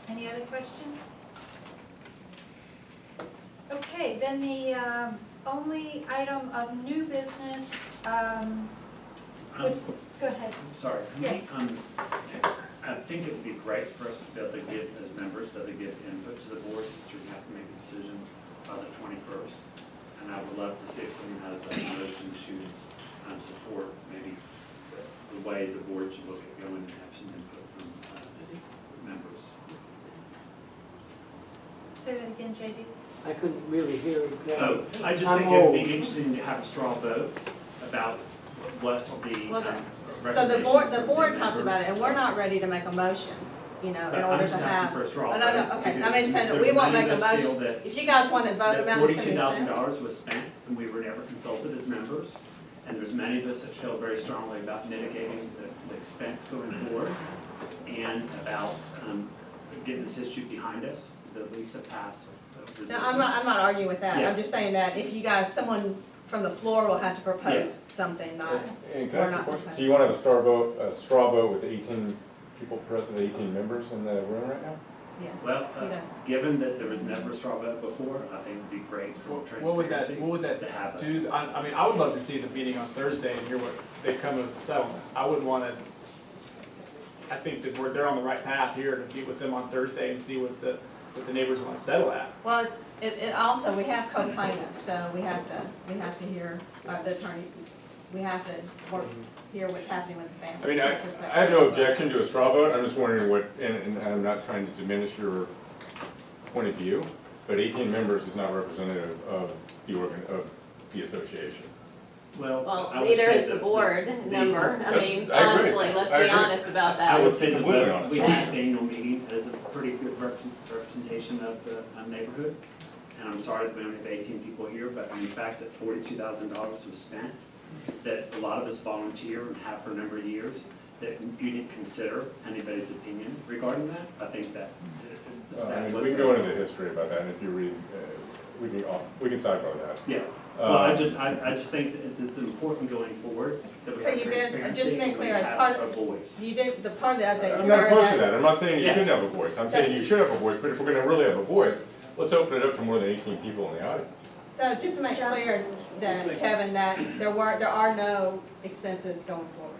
Any other questions? Okay, then the only item of new business was, go ahead. I'm sorry. Yes. I think it would be great for us to be able to give, as members, be able to give input to the board, since we have to make a decision by the 21st. And I would love to see if someone has a motion to support maybe the way the board should look at going and have some input from members. Say that again, JD. I couldn't really hear exactly. Oh, I just I'm think it would old. be interesting to have a straw vote about what the Well, recommendation So the board from talked about it, and we're not ready to make a motion, you know, in order to I'm just asking have. for a straw Oh, vote. no, no, okay, because I mean, saying that we there's won't many make a of us feel motion. that- If you guys want to vote that about it, $42,000 was spent and we were never consulted as members. And there's many of us that feel very strongly about mitigating the expense going forward and about getting this issue behind us, the Lisa pass. No, I'm not arguing with that, Yeah. I'm just saying that if you guys, someone from the floor will have to propose something, not, And can We're I ask not a question? proposing. So you want to have a straw vote with 18 people present, 18 members in the room right now? yes. Well, he does. given that there was never a straw vote before, I think it'd be great for What would transparency that to have it. do? I mean, I would love to see the meeting on Thursday and hear what they come as a settlement. I wouldn't want to, I think that they're on the right path here to meet with them on Thursday and see what the neighbors want to settle at. Well, it also, we have co-plaintiffs, so we have to hear, the attorney, we have to work, hear what's happening with the family. I mean, I have no objection to a straw vote. I'm just wondering what, and I'm not trying to diminish your point of view, but 18 members is not representative of the association. Well, I Well, would neither say is the that board number. I That's- mean, I agree. honestly, let's I be agree. honest about I that. would think completely that honest. we had the annual meeting as a pretty good representation of the neighborhood. And I'm sorry that we only have 18 people here, but the fact that $42,000 was spent, that a lot of us volunteer and have for a number of years, that you didn't consider anybody's opinion regarding that, I think that I mean, was. we can go into the history about that, and if you read, we can sidebar that. Yeah, well, I just think that it's important going forward that we So have you did- transparency just to make and we clear, have part a of- voice. You did, the part of that, that I'm you not heard opposed to that. that. I'm not saying you Yeah. shouldn't have a voice. I'm saying you should have a voice, but if we're gonna really have a voice, let's open it up to more than 18 people in the audience. So just to make clear that, Kevin, that there are no expenses going forward.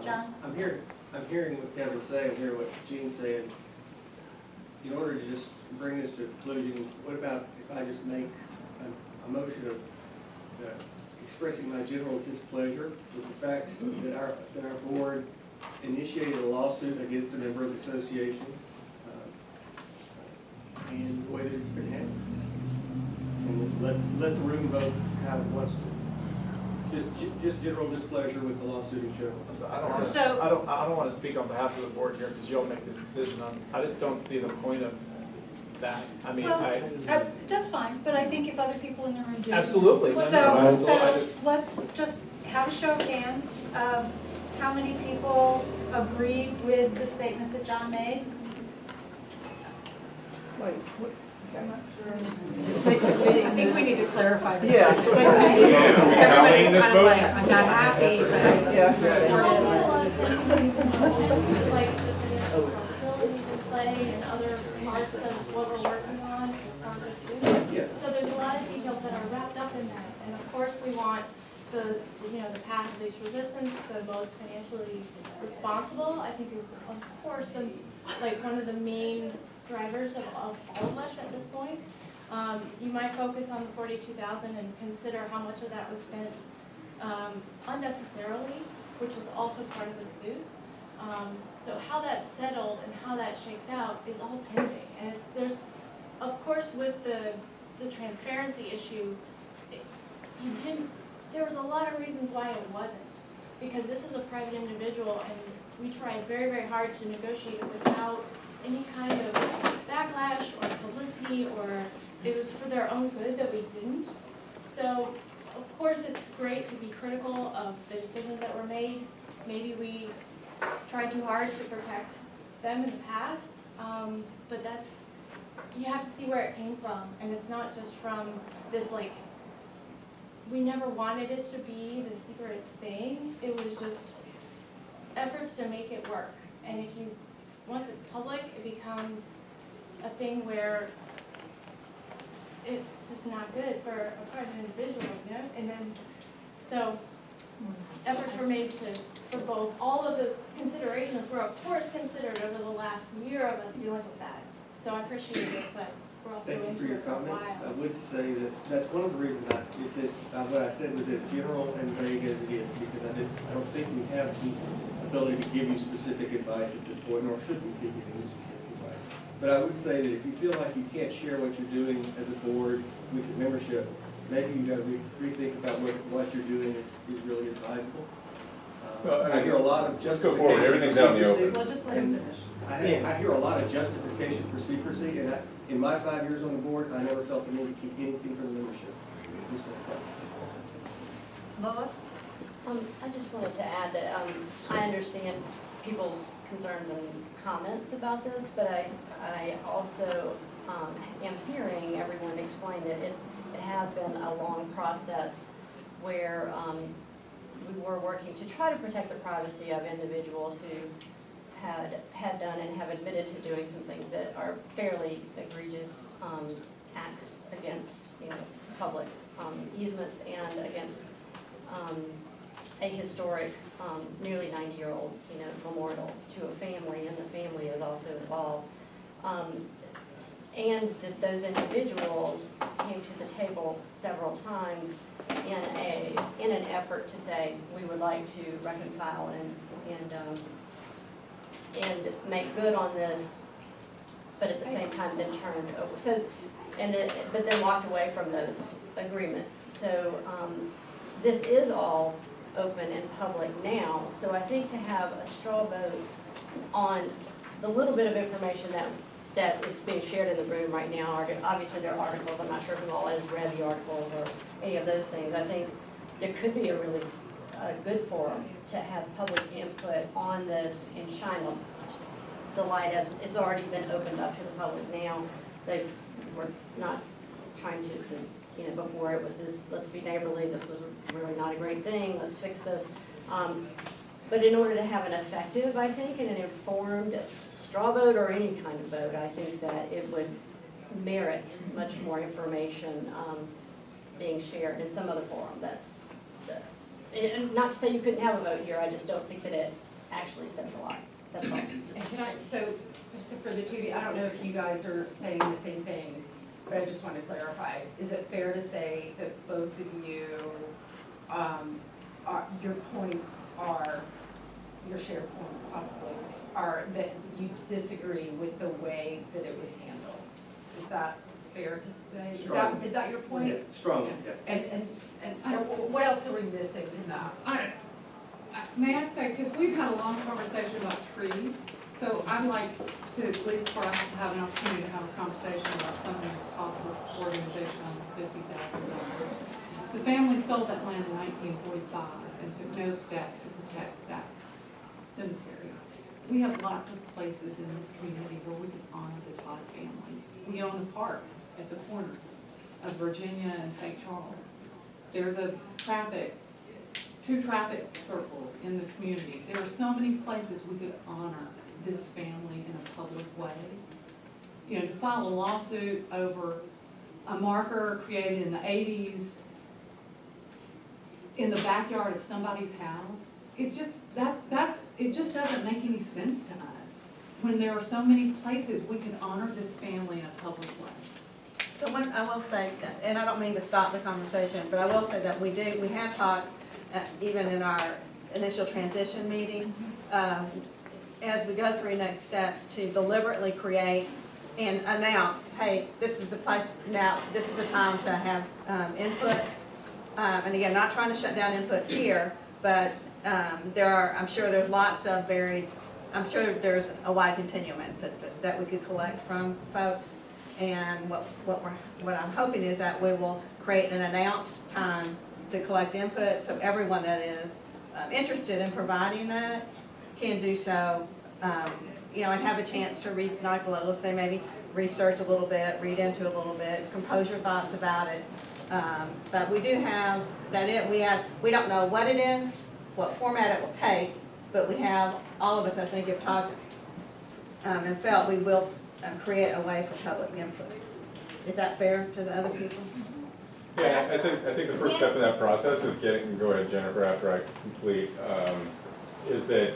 John? I'm hearing what Kevin saying, I'm hearing what Gene's saying. In order to just bring this to a conclusion, what about if I just make a motion of expressing my general displeasure with the fact that our board initiated a lawsuit against a member of the association and the way that it's been handled? And let the room vote how it wants to. Just general displeasure with the lawsuit in general. I'm sorry, I don't want to, So- I don't want to speak on behalf of the board here because you'll make this decision on, I just don't see the point of that. I mean, Well, that's fine, but I think if other people in the room do. absolutely. No, no, So, I so just- let's just have a show of hands. How many people agreed with the statement that John made? I think we need to clarify this. Yeah. Colleen, this vote? I'm not happy, but I Yeah. like the ability to play and other parts of what we're working on as part of the Yeah. So there's a lot of details that are wrapped up in that, and of course we want the path of least resistance, the most financially responsible, I think is of course one of the main drivers of all of us at this point. You might focus on the 42,000 and consider how much of that was spent unnecessarily, which is also part of the suit. So how that's settled and how that shakes out is all pending. And there's, of course, with the transparency issue, there was a lot of reasons why it wasn't. Because this is a private individual and we tried very, very hard to negotiate it without any kind of backlash or publicity, or it was for their own good that we didn't. So, of course, it's great to be critical of the decisions that were made. Maybe we tried too hard to protect them in the past, but you have to see where it came from. And it's not just from this, we never wanted it to be the secret thing. It was just efforts to make it work. And if you once it's public, it becomes a thing where it's just not good for a private individual, you know? And then, so efforts were made for both, all of those considerations were of course considered over the last year of us dealing with that. So I appreciate it, but we're also Thank you into for your it for a comments. I while. would say that that's one of the reasons what I said was as general and vague as it is, because I don't think we have the ability to give you specific advice at this point, nor should we be giving you specific advice. But I would say that if you feel like you can't share what you're doing as a board with your membership, maybe you gotta rethink about what you're doing is really advisable. Well, I hear a lot of let's go forward. Everything's out in the open. Well, just let him finish. I hear a lot of justification for secrecy, and in my 5 years on the board, I never felt the need to keep anything from the membership. Just like that. Lola? I just wanted to add that I understand people's concerns and comments about this, but I also am hearing everyone explain that it has been a long process where we were working to try to protect the privacy of individuals who had done and have admitted to doing some things that are fairly egregious acts against, public easements and against a historic, nearly 90-year-old, memorial to a family, and the family is also involved. And that those individuals came to the table several times in an effort to say, we would like to reconcile and make good on this, but at the same time then turned over. So, but then walked away from those agreements. So this is all open and public now. So I think to have a straw vote on the little bit of information that is being shared in the room right now, obviously there are articles, I'm not sure who all has read the articles or any of those things. I think there could be a really good forum to have public input on this and shine the light as it's already been opened up to the public now. We're not trying to, before it was this, let's be neighborly, this was really not a great thing, let's fix this. But in order to have an effective, I think, and an informed straw vote or any kind of vote, I think that it would merit much more information being shared in some other forum. And not to say you couldn't have a vote here, I just don't think that it actually says a lot. That's all. And so for the two of you, I don't know if you guys are saying the same thing, but I just want to clarify. Is it fair to say that both of you, your points are, your shared points possibly, are that you disagree with the way that it was handled? Is that fair to say? Is that your point? Yeah, strongly, yeah. And what else are we missing in that? May I say, because we've had a long conversation about trees, so I'd like to, at least for us to have an opportunity to have a conversation about something that's cost this organization almost $50,000. The family sold that land in 1945 and took no steps to protect that cemetery. We have lots of places in this community where we can honor the Todd family. We own a park at the corner of Virginia and St. Charles. There's two traffic circles in the community. There are so many places we could honor this family in a public way. To file a lawsuit over a marker created in the 80s in the backyard of somebody's house, it just doesn't make any sense to us when there are so many places we could honor this family in a public way. So one, I will say, and I don't mean to stop the conversation, but I will say that we have talked, even in our initial transition meeting, as we go through next steps, to deliberately create and announce, hey, this is the place now, this is the time to have input. And again, not trying to shut down input here, but I'm sure there's lots of I'm sure there's a wide continuum that we could collect from folks. And what I'm hoping is that we will create an announced time to collect input, so everyone that is interested in providing that can do so, and have a chance to read, let's say maybe research a little bit, read into it a little bit, compose your thoughts about it. But we do have we don't know what it is, what format it will take, but we have, all of us I think have talked and felt we will create a way for public input. Is that fair to the other people? Yeah, I think the first step in that process is go ahead, Jennifer, after I complete, is that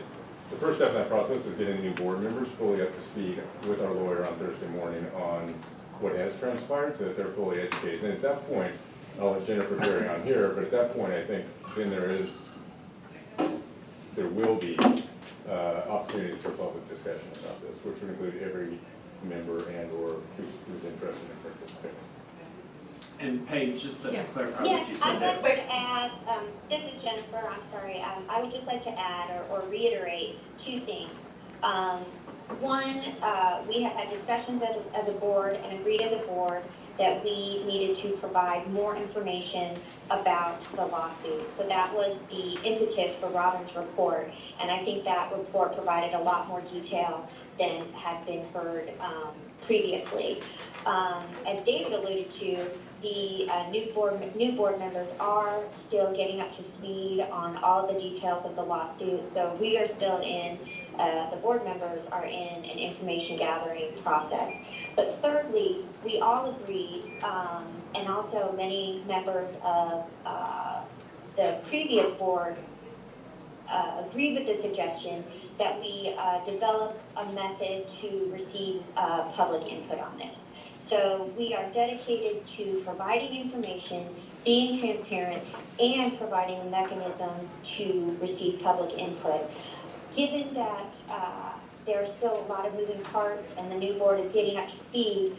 the first step in that process is getting new board members fully up to speed with our lawyer on Thursday morning on what has transpired so that they're fully educated. And at that point, I'll let Jennifer carry on here, but at that point, I think then there will be opportunities for public discussion about this, which would include every member and/or who's interested in participating. And Paige, just to Yeah. clarify Yes, what you I'd said there. like to add, this is Jennifer, I'm sorry, I would just like to add or reiterate two things. One, we have had discussions as a board and agreed as a board that we needed to provide more information about the lawsuit. So that was the impetus for Robin's report, and I think that report provided a lot more detail than had been heard previously. As David alluded to, the new board members are still getting up to speed on all the details of the lawsuit. So we are still in, the board members are in an information gathering process. But thirdly, we all agreed, and also many members of the previous board agreed with the suggestion that we develop a method to receive public input on this. So we are dedicated to providing information, being transparent, and providing a mechanism to receive public input. Given that there are still a lot of moving parts and the new board is getting up to speed,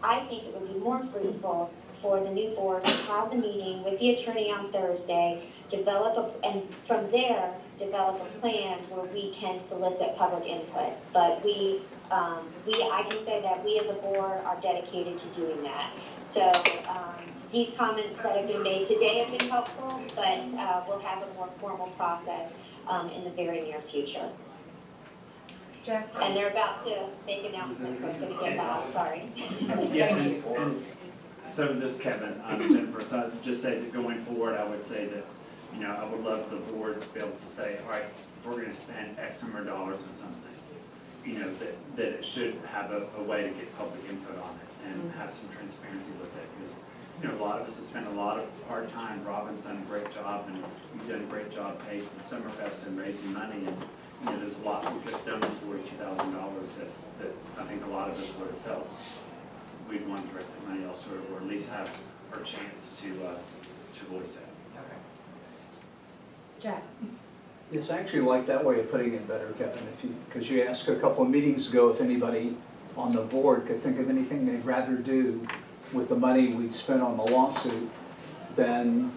I think it would be more fruitful for the new board to have the meeting with the attorney on Thursday, and from there, develop a plan where we can solicit public input. But I can say that we as a board are dedicated to doing that. So these comments that have been made today have been helpful, but we'll have a more formal process in the very near future. Jack? And they're about to make announcements, so I'm going to get that, sorry. Yeah, and so this, Kevin, Jennifer, so I'd just say that going forward, I would say that, I would love the board to be able to say, all right, if we're going to spend X number of dollars on something, that it should have a way to get public input on it and have some transparency with it. Because, a lot of us have spent a lot of hard time. Robin's done a great job, and you've done a great job, Paige, with Summerfest and raising money. And, there's a lot we could have done with $42,000 that I think a lot of us would have felt we'd want to direct the money elsewhere, or at least have our chance to voice it. Jack? Yes, I actually like that way of putting it better, Kevin, because you asked a couple of meetings ago if anybody on the board could think of anything they'd rather do with the money we'd spent on the lawsuit than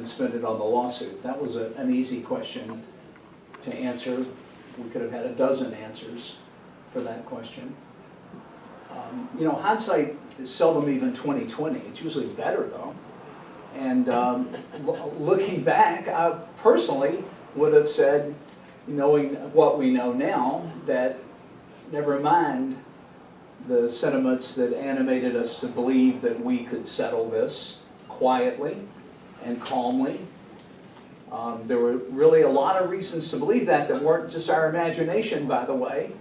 spend it on the lawsuit. That was an easy question to answer. We could have had a dozen answers for that question. Hindsight is seldom even 20/20. It's usually better though. And looking back, I personally would have said, knowing what we know now, that never mind the sentiments that animated us to believe that we could settle this quietly and calmly. There were really a lot of reasons to believe that weren't just our imagination, by the way.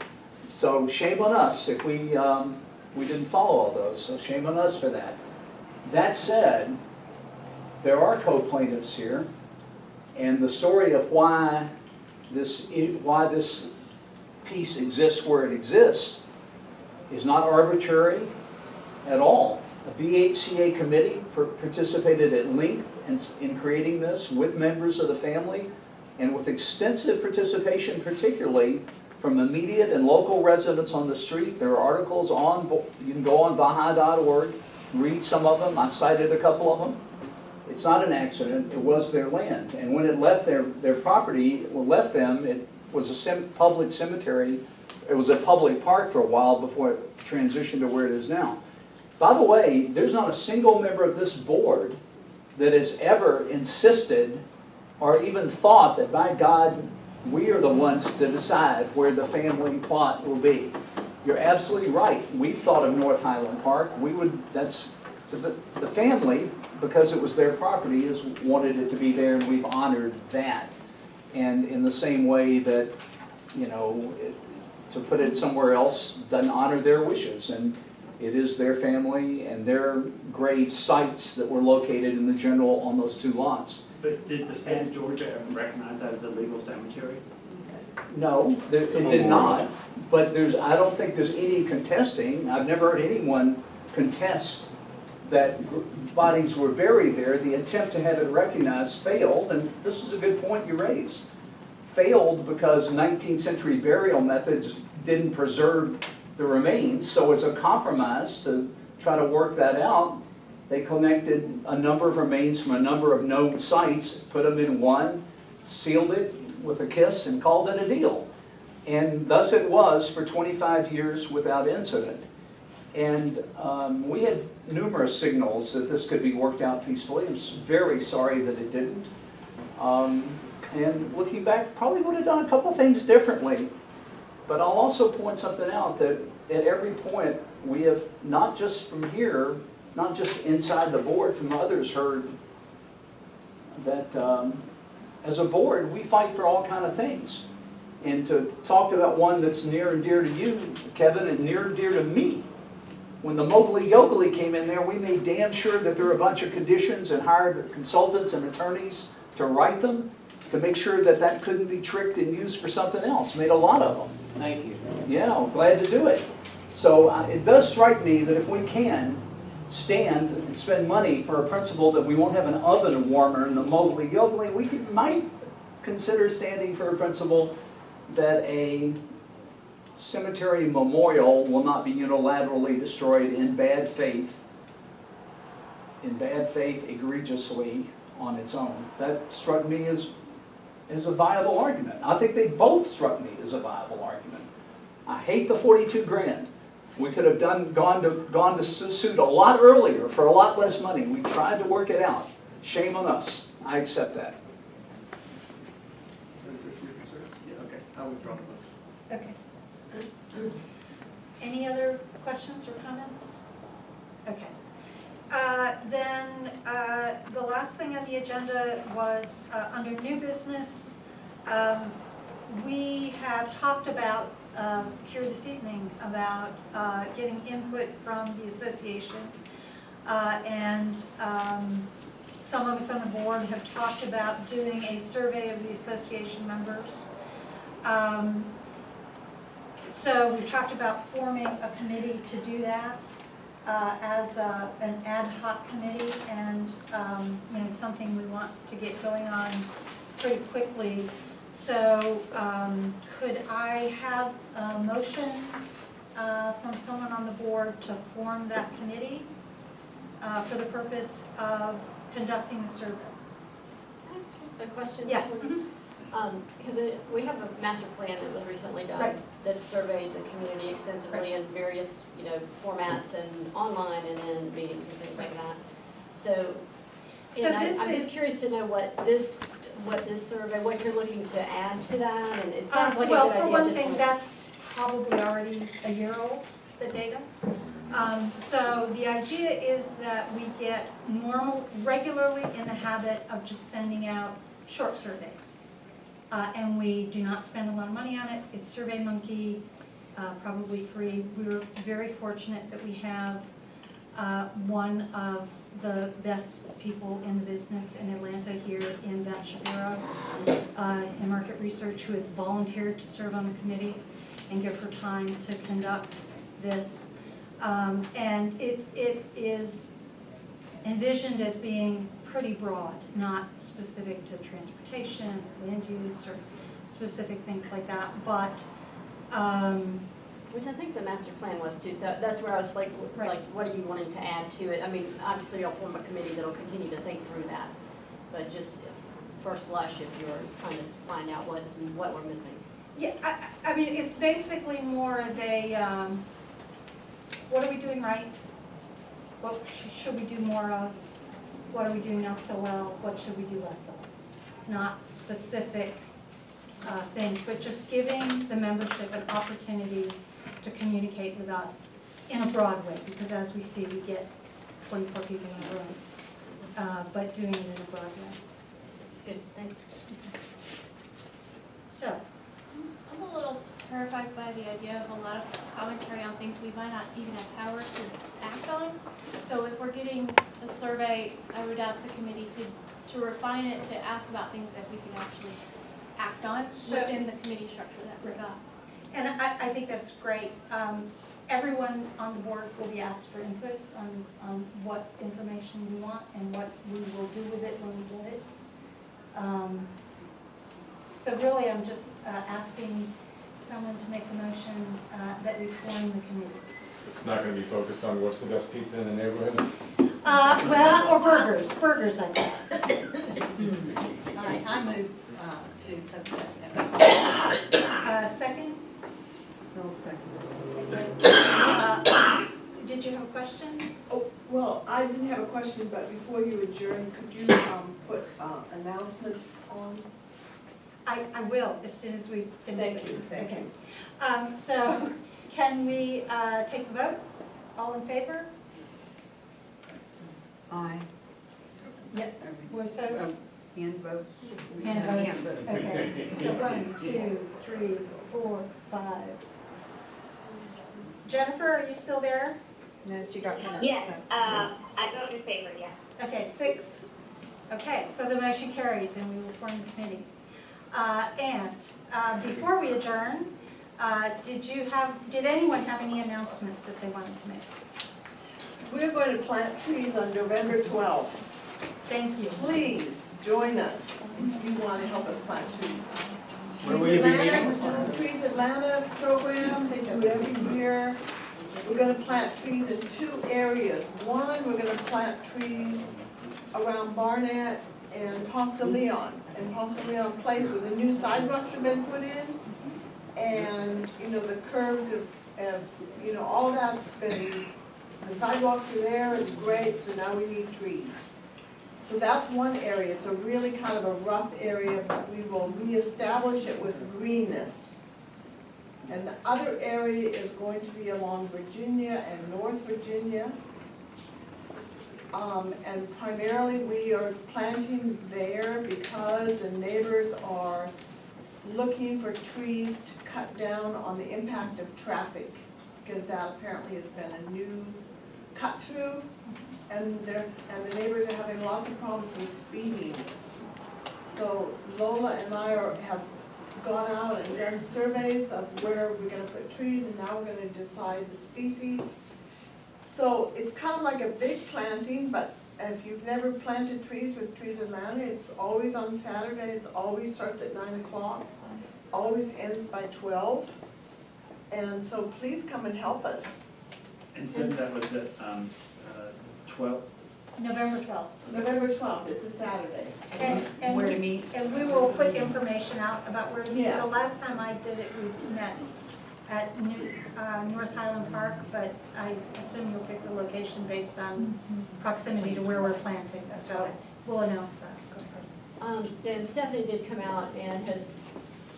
So shame on us if we didn't follow all those. So shame on us for that. That said, there are co-plaintiffs here, and the story of why this piece exists where it exists is not arbitrary at all. The VHCA committee participated at length in creating this with members of the family and with extensive participation, particularly from immediate and local residents on the street. There are articles you can go on Baja.org, read some of them. I cited a couple of them. It's not an accident, it was their land. And when it left their property, left them, it was a public cemetery. It was a public park for a while before it transitioned to where it is now. By the way, there's not a single member of this board that has ever insisted or even thought that, by God, we are the ones to decide where the family plot will be. You're absolutely right. We've thought of North Highland Park. That's the family, because it was their property, has wanted it to be there, and we've honored that. And in the same way that, to put it somewhere else doesn't honor their wishes. And it is their family and their grave sites that were located in the general on those 2 lots. But did the state of Georgia ever recognize that as a legal cemetery? No, it did not, but I don't think there's any contesting. I've never heard anyone contest that bodies were buried there. The attempt to have it recognized failed, and this is a good point you raised. Failed because 19th century burial methods didn't preserve the remains, so as a compromise to try to work that out, they collected a number of remains from a number of known sites, put them in one, sealed it with a kiss, and called it a deal. And thus it was for 25 years without incident. And we had numerous signals that this could be worked out peacefully. I'm very sorry that it didn't. And looking back, probably would have done a couple things differently. But I'll also point something out, that at every point we have, not just from here, not just inside the board, from others heard that as a board, we fight for all kind of things. And to talk about one that's near and dear to you, Kevin, and near and dear to me, when the Mobley Yokely came in there, we made damn sure that there were a bunch of conditions and hired consultants and attorneys to write them, to make sure that that couldn't be tricked and used for something else. Made a lot of them. Thank you. Yeah, I'm glad to do it. So it does strike me that if we can stand and spend money for a principle that we won't have an oven warmer in the Mobley Yokely, we might consider standing for a principle that a cemetery memorial will not be unilaterally destroyed in bad faith egregiously on its own. That struck me as a viable argument. I think they both struck me as a viable argument. I hate the 42 grand. We could have gone to suit a lot earlier for a lot less money. We tried to work it out. Shame on us. I accept that. Yeah, okay, I withdraw the motion. Okay. Any other questions or comments? Okay. Then the last thing on the agenda was under new business. We have talked about here this evening about getting input from the association. And some of us on the board have talked about doing a survey of the association members. So we've talked about forming a committee to do that as an ad hoc committee, and it's something we want to get going on pretty quickly. So could I have a motion from someone on the board to form that committee for the purpose of conducting the survey? A question? Yeah. Because we have a master plan that was recently done Right. that surveyed the community extensively in various, formats and online and in meetings and things like that. So, So I'm this just is- curious to know what this survey, what you're looking to add to that, and it sounds like a good Well, idea. for one just thing, wanna- that's probably already a year old, the data. So the idea is that we get regularly in the habit of just sending out short surveys. And we do not spend a lot of money on it. It's SurveyMonkey, probably free. We're very fortunate that we have one of the best people in the business in Atlanta here in Beth Shapiro in market research, who has volunteered to serve on the committee and give her time to conduct this. And it is envisioned as being pretty broad, not specific to transportation, land use, or specific things like that, but, Which I think the master plan was too, so that's where I was like, Right. what are you wanting to add to it? I mean, obviously you'll form a committee that'll continue to think through that, but just first blush, if you're trying to find out what we're missing. yeah, I mean, it's basically more of a, what are we doing right? What should we do more of? What are we doing not so well? What should we do less of? Not specific things, but just giving the membership an opportunity to communicate with us in a broad way, because as we see, we get 24 people in a room, but doing it in a broad way. Good, thanks. So, I'm a little terrified by the idea of a lot of commentary on things we might not even have power to act on. So if we're getting a survey, I would ask the committee to refine it, to ask about things that we could actually act on within the committee structure that we got. And I think that's great. Everyone on the board will be asked for input on what information we want and what we will do with it when we get it. So really, I'm just asking someone to make the motion that we form the committee. It's not gonna be focused on what's the best pizza in the neighborhood? Well, or burgers, I think. All right, I move to accept that. Second? No second. Did you have a question? Oh, well, I didn't have a question, but before you adjourn, could you put announcements on? I will, as soon as we finish this. Thank you. Okay. So, can we take the vote? All in favor? Aye. Yep. Voice vote? Hand vote. Hand votes. Okay. So 1, 2, 3, 4, 5. Jennifer, are you still there? No, she got her. Yes, I vote in favor, yes. Okay, 6. Okay, so the motion carries and we will form the committee. And before we adjourn, did anyone have any announcements that they wanted to make? We're going to plant trees on November 12th. Thank you. Please join us if you want to help us plant trees. When will you be meeting? Trees Atlanta program, they do it every year. We're gonna plant trees in 2 areas. One, we're gonna plant trees around Barnett and Ponce de Leon. And Ponce de Leon Place where the new sidewalks have been put in. And, you know, the curbs have, you know, all that's been, the sidewalks are there, it's great, so now we need trees. So that's one area. It's a really kind of a rough area, but we will reestablish it with greenness. And the other area is going to be along Virginia and North Virginia. And primarily we are planting there because the neighbors are looking for trees to cut down on the impact of traffic, because that apparently has been a new cut through. And the neighbors are having lots of problems with speeding. So Lola and I have gone out and done surveys of where we're gonna put trees, and now we're gonna decide the species. So it's kind of like a big planting, but if you've never planted trees with Trees Atlanta, it's always on Saturday, it always starts at 9 o'clock, always ends by 12. And so please come and help us. And so that was at 12? November 12th. November 12th, it's a Saturday. And Where to meet? And we will put information out about where to meet. Yes. The last time I did it, we met at North Highland Park, but I assume you'll pick the location based on proximity to where we're planting. So we'll announce that. Then Stephanie did come out and has,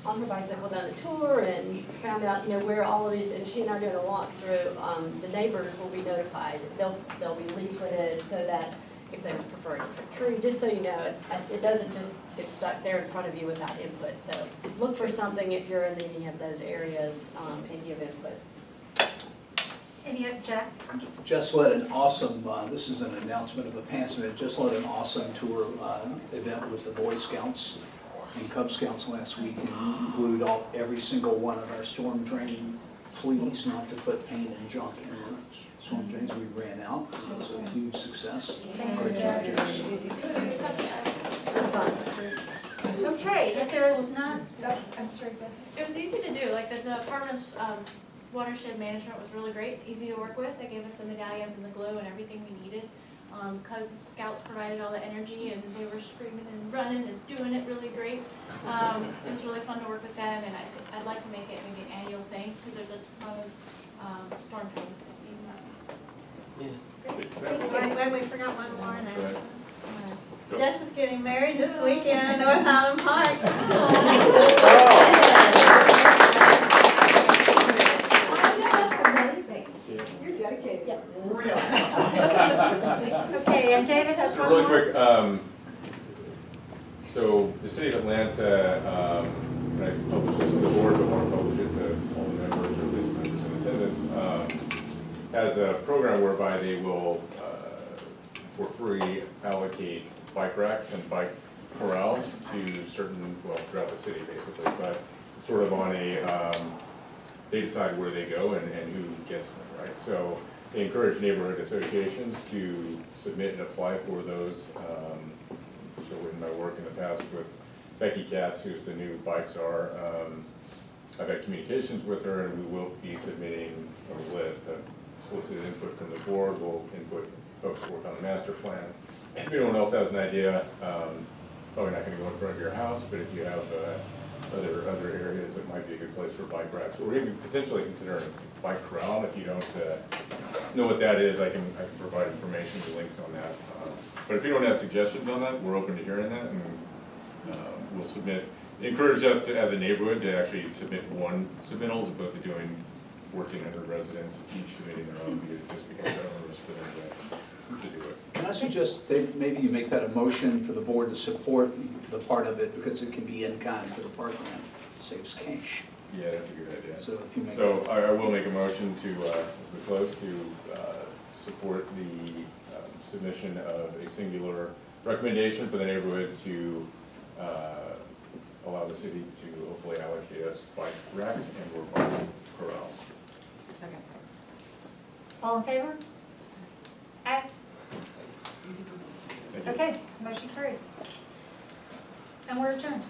on her bicycle, done a tour and found out, you know, where all of these, and she and I are gonna walk through, the neighbors will be notified. They'll be leafleted so that if they prefer a different tree, just so you know, it doesn't just get stuck there in front of you without input. So look for something if you're in any of those areas, and give input. Any, Jack? Just led an awesome, this is an announcement of a past event, just led an awesome tour event with the Boy Scouts and Cub Scouts last week, and glued off every single one of our storm drain pleas not to put paint and junk in the storm drains. We ran out. It was a huge success. Great job, Jess. Okay, if there is not, oh, I'm sorry, Beth. It was easy to do, like the Department of Watershed Management was really great, easy to work with. They gave us the medallions and the glue and everything we needed. Cub Scouts provided all the energy, and they were screaming and running and doing it really great. It was really fun to work with them, and I'd like to make it maybe an annual thing, because there's a ton of storm drains that need that. Thank you. Wait, we forgot one more Go now. ahead. Jess is getting married this weekend in North Highland Park. You're dedicated. Yeah. Really? Okay, and David has So one really more? quick, so the city of Atlanta, and I published this to the board, but want to publish it to has a program whereby they will, for free, allocate bike racks and bike corrals to certain, well, throughout the city basically, but sort of on a, they decide where they go and who gets them, right? So they encourage neighborhood associations to submit and apply for those. So in my work in the past with Becky Katz, who's the new bike czar, I've had communications with her, and we will be submitting a list of solicited input from the board. We'll input folks who work on the master plan. If anyone else has an idea, probably not gonna go in front of your house, but if you have other areas that might be a good place for bike racks, or even potentially consider a bike corral. If you don't know what that is, I can provide information and links on that. But if anyone has suggestions on that, we're open to hearing that, and we'll submit. Encourage us to, as a neighborhood, to actually submit one submittal as opposed to doing 1,400 residents each submitting their own, because it just becomes onerous for them to do it. Can I suggest that maybe you make that a motion for the board to support the part of it, because it can be in kind for the parkland, saves cash. Yeah, that's a good idea. So if you make. So I will make a motion to, as we close, to support the submission of a singular recommendation for the neighborhood to allow the city to hopefully allocate us bike racks and or bike corrals. Second. All in favor? Aye. Thank you. Okay, motion carries. And we're adjourned.